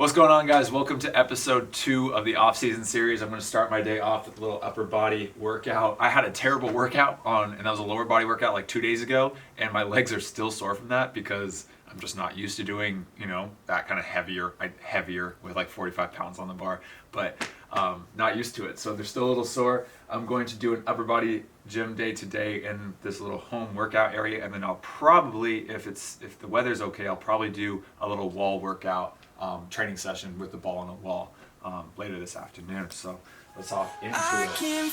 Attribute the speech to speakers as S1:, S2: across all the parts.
S1: What's going on, guys? Welcome to episode 2 of the off-season series. I'm going to start my day off with a little upper body workout. I had a terrible workout and that was a lower body workout like 2 days ago, and my legs are still sore from that because I'm just not used to doing, that kind of heavier with like 45 pounds on the bar, but not used to it. So they're still a little sore. I'm going to do an upper body gym day today in this little home workout area, and then I'll probably, if the weather's okay, I'll probably do a little wall workout training session with the ball on the wall later this afternoon. So let's hop into it.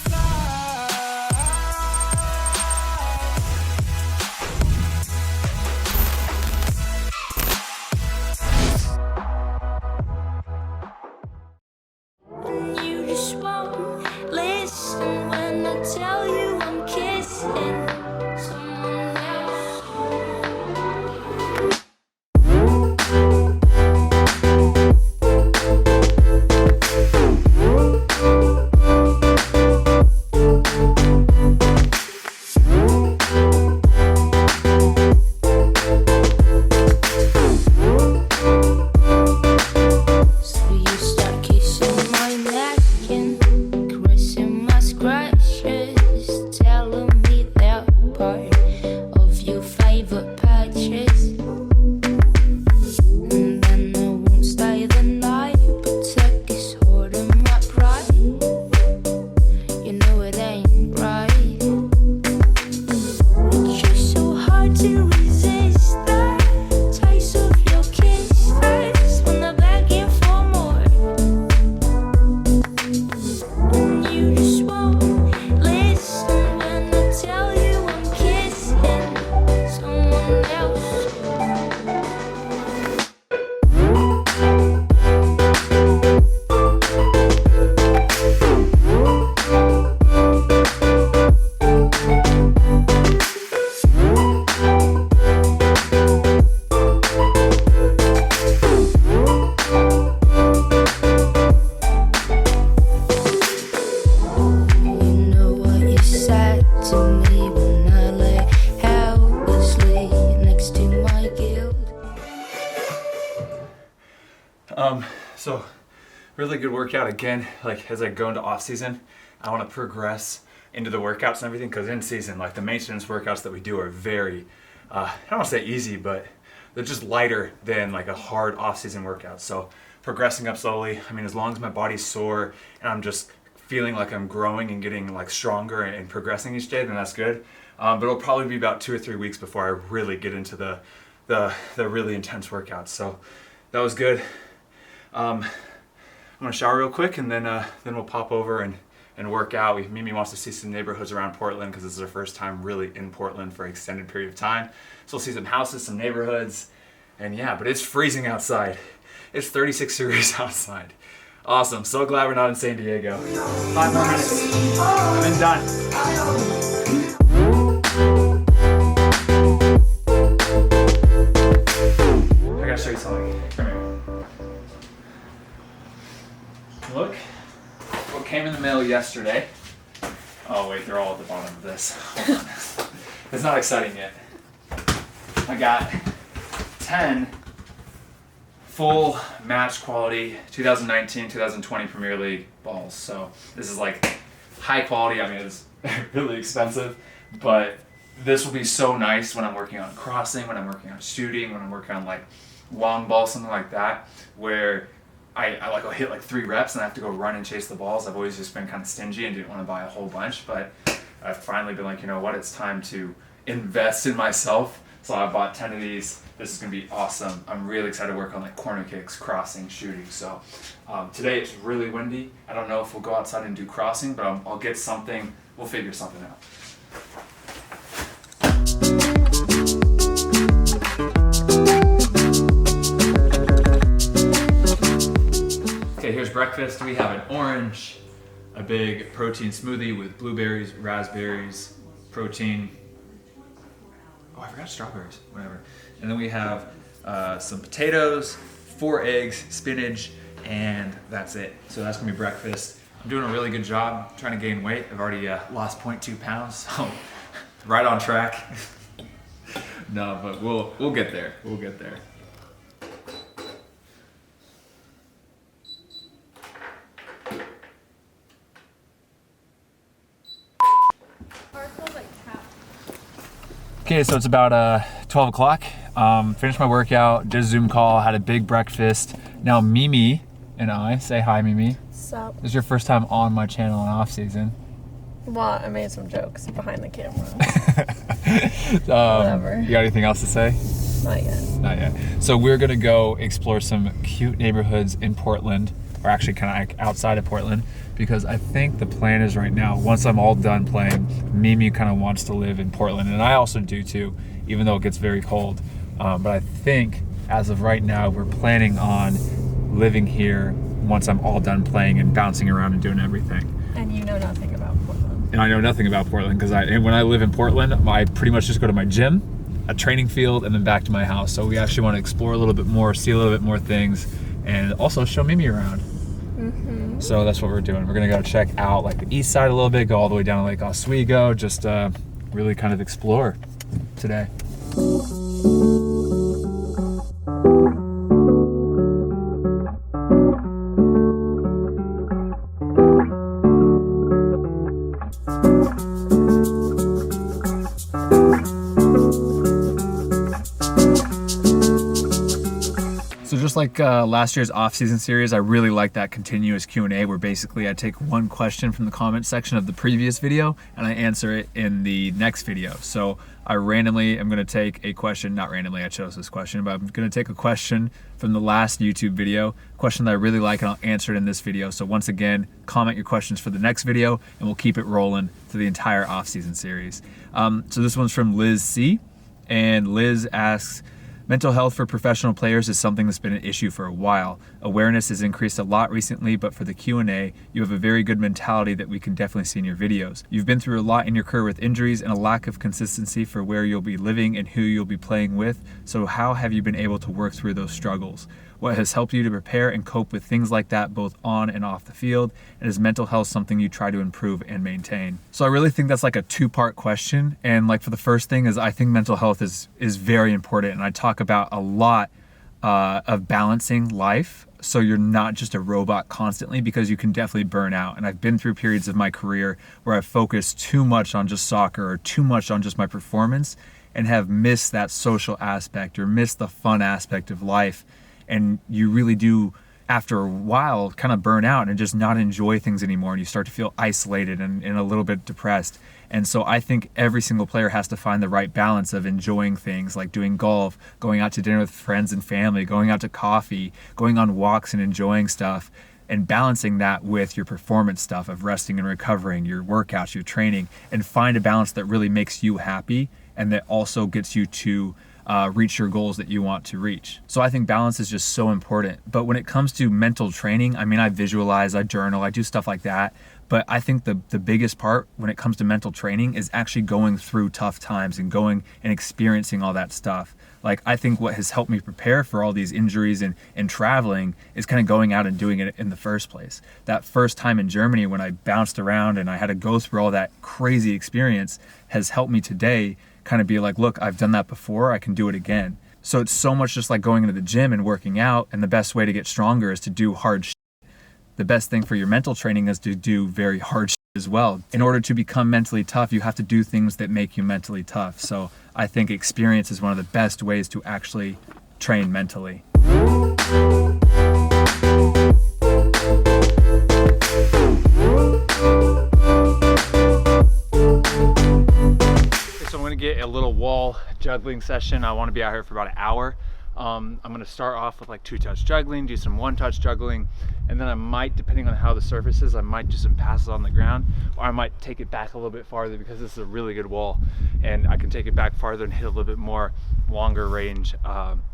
S1: So really good workout again. Like as I go into off season, I want to progress into the workouts and everything, because in season, like the maintenance workouts that we do are very, I don't want to say easy, but they're just lighter than like a hard off season workout. So progressing up slowly, I mean, as long as my body's sore and I'm just feeling like I'm growing and getting like stronger and progressing each day, then that's good. But it'll probably be about 2 or 3 weeks before I really get into the really intense workouts. So that was good. I'm gonna shower real quick, and then we'll pop over and work out. Mimi wants to see some neighborhoods around Portland because this is her first time really in Portland for an extended period of time. So we'll see some houses, some neighborhoods, and yeah, but it's freezing outside. It's 36 degrees outside. Awesome, so glad we're not in San Diego. 5 more minutes, and then done. I gotta show you something. Come here. Look what came in the mail yesterday. Oh wait, they're all at the bottom of this. Hold on. It's not exciting yet. I got 10 full match quality 2019-2020 Premier League balls. So this is like high quality. I mean, it's really expensive, but this will be so nice when I'm working on crossing, when I'm working on shooting, when I'm working on like long ball, something like that, where I'll hit like 3 reps and I have to go run and chase the balls. I've always just been kind of stingy and didn't want to buy a whole bunch, but I've finally been like, you know what, it's time to invest in myself. So I bought 10 of these. This is going to be awesome. I'm really excited to work on like corner kicks, crossing, shooting. So today it's really windy. I don't know if we'll go outside and do crossing, but I'll get something. We'll figure something out. Okay, here's breakfast. We have an orange, a big protein smoothie with blueberries, raspberries, protein. Oh, I forgot strawberries, whatever. And then we have some potatoes, 4 eggs, spinach, and that's it. So that's gonna be breakfast. I'm doing a really good job trying to gain weight. I've already lost 0.2 pounds, so right on track. No, but we'll get there. We'll get there. Okay, so it's about 12 o'clock. Finished my workout, did a Zoom call, had a big breakfast. Now Mimi and I, say hi Mimi.
S2: Sup?
S1: This is your first time on my channel in off-season.
S2: Well, I made some jokes behind the camera.
S1: Whatever. You got anything else to say?
S2: Not yet.
S1: Not yet. So we're gonna go explore some cute neighborhoods in Portland, or actually kind of like outside of Portland, because I think the plan is right now, once I'm all done playing, Mimi kind of wants to live in Portland, and I also do too, even though it gets very cold. But I think as of right now, we're planning on living here once I'm all done playing and bouncing around and doing everything.
S2: And you know nothing about Portland.
S1: And I know nothing about Portland because when I live in Portland, I pretty much just go to my gym, a training field, and then back to my house. So we actually want to explore a little bit more, see a little bit more things, and also show Mimi around. Mm-hmm. So that's what we're doing. We're gonna go check out like the east side a little bit, go all the way down to Lake Oswego, just really kind of explore today. So just like last year's off-season series, I really like that continuous Q&A where basically I take one question from the comment section of the previous video and I answer it in the next video. So I randomly am going to take a question, not randomly, I chose this question, but I'm going to take a question from the last YouTube video, a question that I really like, and I'll answer it in this video. So once again, comment your questions for the next video and we'll keep it rolling through the entire off-season series. So this one's from Liz C, and Liz asks, mental health for professional players is something that's been an issue for a while. Awareness has increased a lot recently, but for the Q&A, you have a very good mentality that we can definitely see in your videos. You've been through a lot in your career with injuries and a lack of consistency for where you'll be living and who you'll be playing with. So how have you been able to work through those struggles? What has helped you to prepare and cope with things like that both on and off the field? And is mental health something you try to improve and maintain? So I really think that's like a two-part question. And like for the first thing is I think mental health is very important. And I talk about a lot of balancing life so you're not just a robot constantly, because you can definitely burn out. And I've been through periods of my career where I've focused too much on just soccer or too much on just my performance and have missed that social aspect or missed the fun aspect of life. And you really do, after a while, kind of burn out and just not enjoy things anymore. And you start to feel isolated and a little bit depressed. And so I think every single player has to find the right balance of enjoying things like doing golf, going out to dinner with friends and family, going out to coffee, going on walks and enjoying stuff, and balancing that with your performance stuff of resting and recovering, your workouts, your training, and find a balance that really makes you happy and that also gets you to reach your goals that you want to reach. So I think balance is just so important. But when it comes to mental training, I mean, I visualize, I journal, I do stuff like that. But I think the biggest part when it comes to mental training is actually going through tough times and going and experiencing all that stuff. Like, I think what has helped me prepare for all these injuries and traveling is kind of going out and doing it in the first place. That first time in Germany when I bounced around and I had to go through all that crazy experience has helped me today kind of be like, look, I've done that before, I can do it again. So it's so much just like going into the gym and working out, and the best way to get stronger is to do hard shit. The best thing for your mental training is to do very hard shit as well. In order to become mentally tough, you have to do things that make you mentally tough. So I think experience is one of the best ways to actually train mentally. So I'm gonna get a little wall juggling session. I wanna be out here for about an hour. I'm gonna start off with like 2-touch juggling, do some 1-touch juggling, and then I might, depending on how the surface is, I might do some passes on the ground, or I might take it back a little bit farther because this is a really good wall and I can take it back farther and hit a little bit more longer range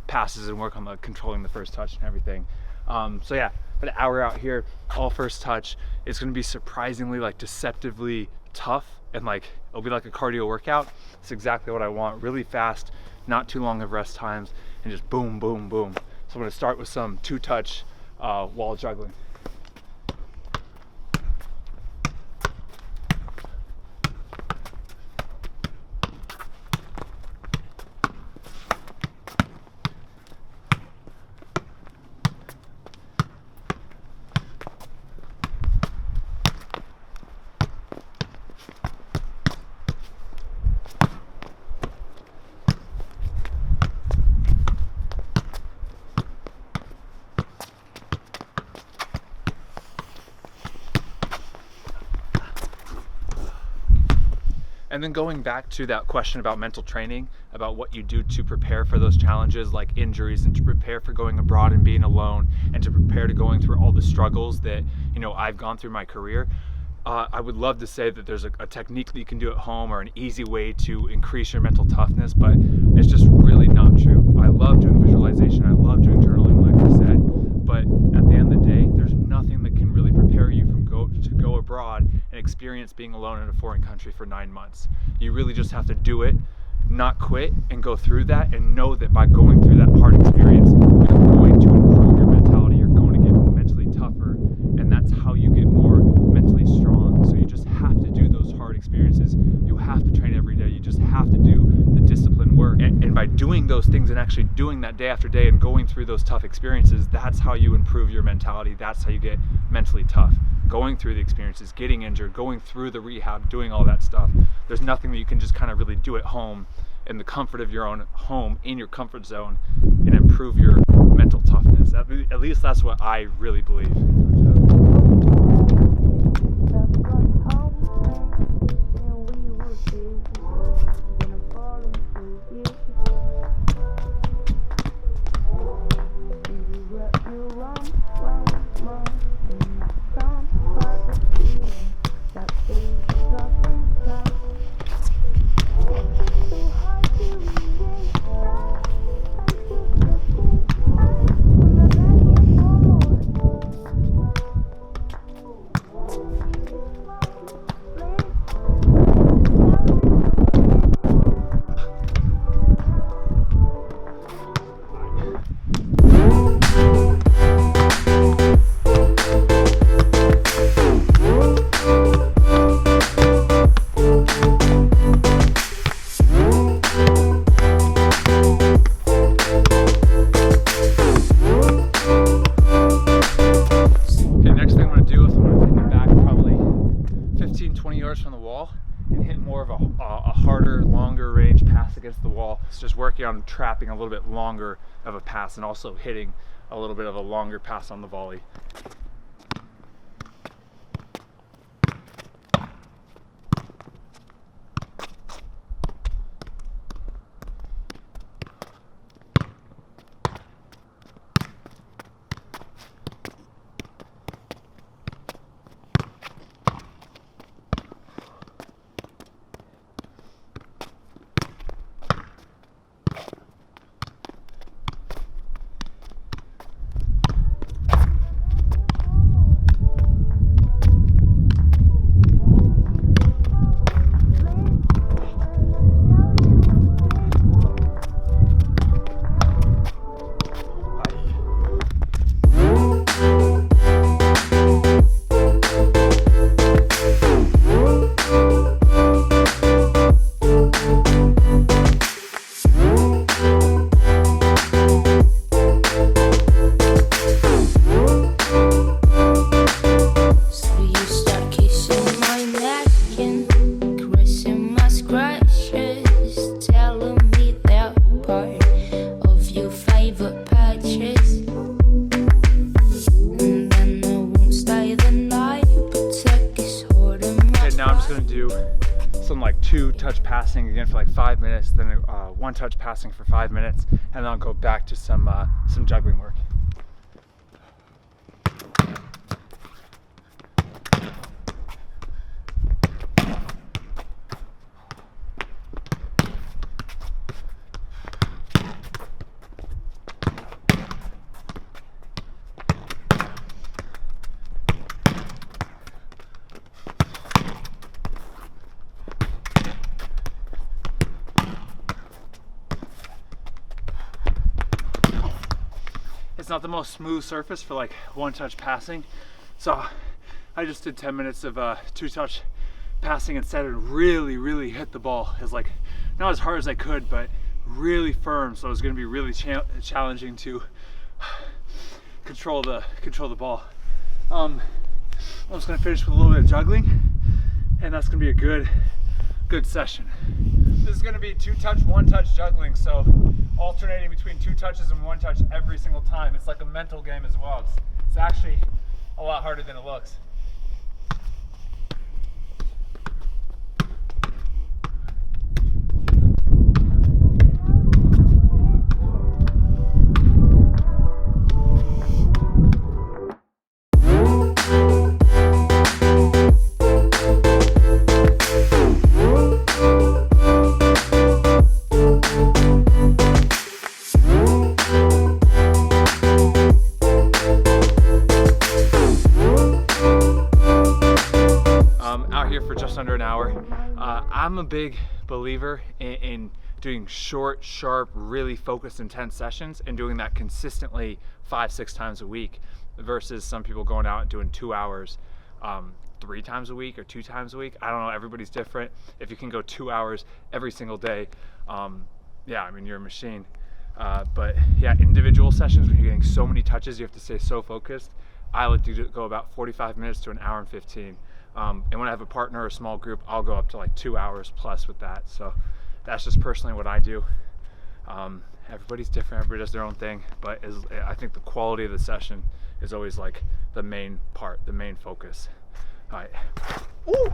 S1: passes and work on the controlling the first touch and everything. So yeah, but an hour out here, all first touch. It's gonna be surprisingly like deceptively tough, and like it'll be like a cardio workout. It's exactly what I want, really fast, not too long of rest times, and just boom, boom, boom. So I'm gonna start with some 2-touch wall juggling. And then going back to that question about mental training, about what you do to prepare for those challenges like injuries, and to prepare for going abroad and being alone, and to prepare to going through all the struggles that, you know, I've gone through my career. I would love to say that there's a technique that you can do at home or an easy way to increase your mental toughness, but it's just really not true. I love doing visualization, I love doing journaling, like I said, but at the end of the day, there's nothing that can really prepare you from to go abroad and experience being alone in a foreign country for 9 months. You really just have to do it, not quit, and go through that, and know that by going through that hard experience, you're going to improve your mentality, you're going to get mentally tougher, and that's how you get more mentally strong. So you just have to do those hard experiences. You have to train every day. You just have to do the disciplined work. And by doing those things and actually doing that day after day and going through those tough experiences, that's how you improve your mentality. That's how you get mentally tough. Going through the experiences, getting injured, going through the rehab, doing all that stuff. There's nothing that you can just kind of really do at home in the comfort of your own home, in your comfort zone, and improve your mental toughness. At least that's what I really believe. From the wall and hit more of a harder, longer range pass against the wall. It's just working on trapping a little bit longer of a pass and also hitting a little bit of a longer pass on the volley. Like 2-touch passing again for like 5 minutes, then 1-touch passing for 5 minutes, and then I'll go back to some juggling work. It's not the most smooth surface for like 1-touch passing, so I just did 10 minutes of 2-touch passing instead, and really hit the ball. It's like not as hard as I could, but really firm, so it was going to be really challenging to control the ball. I'm just going to finish with a little bit of juggling, and that's going to be a good session. This is going to be 2-touch, 1-touch juggling, so alternating between 2 touches and 1 touch every single time. It's like a mental game as well. It's actually a lot harder than it looks. just under an hour. I'm a big believer in doing short, sharp, really focused, intense sessions and doing that consistently 5-6 times a week versus some people going out and doing 2 hours 3 times a week or 2 times a week. I don't know, everybody's different. If you can go 2 hours every single day, yeah, I mean, you're a machine. But yeah, individual sessions, when you're getting so many touches, you have to stay so focused. I like to go about 45 minutes to an hour and 15. And when I have a partner or a small group, I'll go up to like 2 hours plus with that. So that's just personally what I do. Everybody's different, everybody does their own thing, but I think the quality of the session is always like the main part, the main focus. All right. Ooh.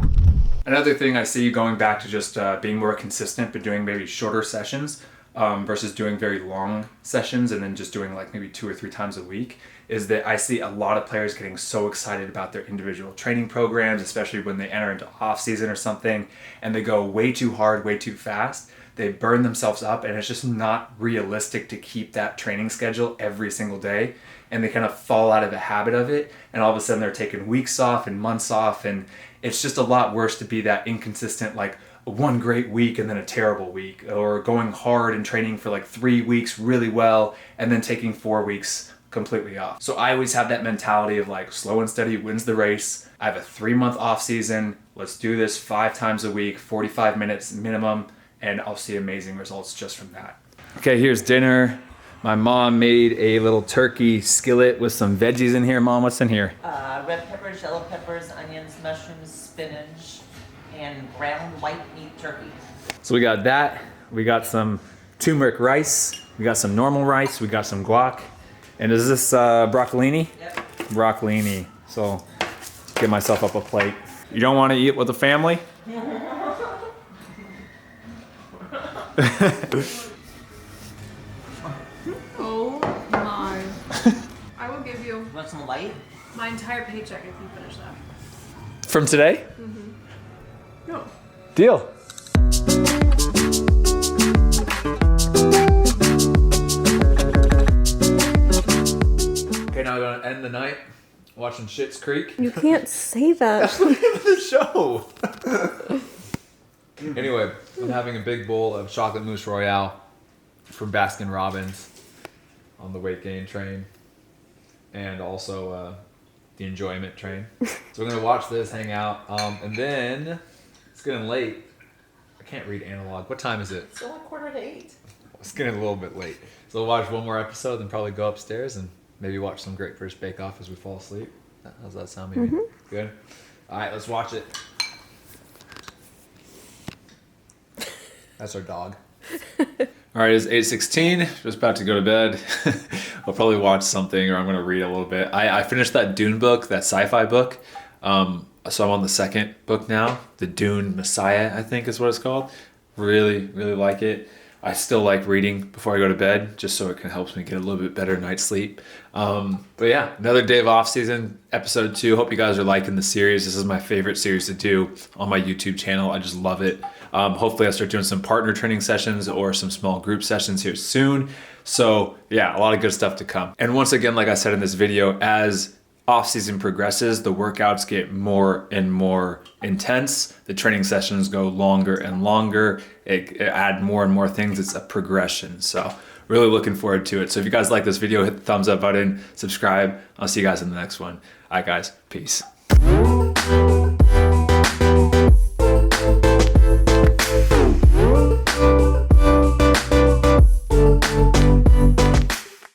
S1: Another thing I see going back to just being more consistent, but doing maybe shorter sessions versus doing very long sessions and then just doing like maybe 2 or 3 times a week, is that I see a lot of players getting so excited about their individual training programs, especially when they enter into off season or something, and they go way too hard, way too fast. They burn themselves up, and it's just not realistic to keep that training schedule every single day. And they kind of fall out of the habit of it, and all of a sudden they're taking weeks off and months off, and it's just a lot worse to be that inconsistent, like one great week and then a terrible week, or going hard and training for like 3 weeks really well and then taking 4 weeks completely off. So I always have that mentality of like slow and steady wins the race. I have a 3-month off season. Let's do this 5 times a week, 45 minutes minimum, and I'll see amazing results just from that. Okay, here's dinner. My mom made a little turkey skillet with some veggies in here. Mom, what's in here?
S3: Red peppers, yellow peppers, onions, mushrooms, spinach, and ground white meat turkey.
S1: So we got that. We got some turmeric rice. We got some normal rice. We got some guac. And is this broccolini?
S3: Yep.
S1: Broccolini. So get myself up a plate. You don't want to eat with the family?
S4: Oh my. I will give you
S3: Want some light?
S4: my entire paycheck if you finish that.
S1: From today?
S4: No.
S1: Deal. Okay, now we're gonna end the night watching Schitt's Creek.
S2: You can't say that.
S1: The show.
S5: Anyway, I'm having a big bowl of chocolate mousse royale from Baskin Robbins on the weight gain train, and also the enjoyment train. So we're gonna watch this, hang out, and then it's getting late. I can't read analog. What time is it?
S3: It's only 7:45.
S5: It's getting a little bit late. So we'll watch one more episode, then probably go upstairs and maybe watch some Great British Bake Off as we fall asleep. How's that sound, maybe? Good? All right, let's watch it. That's our dog.
S1: All right, it's 8:16. Just about to go to bed. I'll probably watch something, or I'm gonna read a little bit. I finished that Dune book, that sci-fi book. So I'm on the second book now, the Dune Messiah, I think is what it's called. Really, really like it. I still like reading before I go to bed, just so it can help me get a little bit better night's sleep. But yeah, another day of off season, episode 2. Hope you guys are liking the series. This is my favorite series to do on my YouTube channel. I just love it. Hopefully I start doing some partner training sessions or some small group sessions here soon. So yeah, a lot of good stuff to come. And once again, like I said in this video, as off-season progresses, the workouts get more and more intense. The training sessions go longer and longer. It add more and more things. It's a progression. So really looking forward to it. So if you guys like this video, hit the thumbs up button, subscribe. I'll see you guys in the next one. All right, guys. Peace.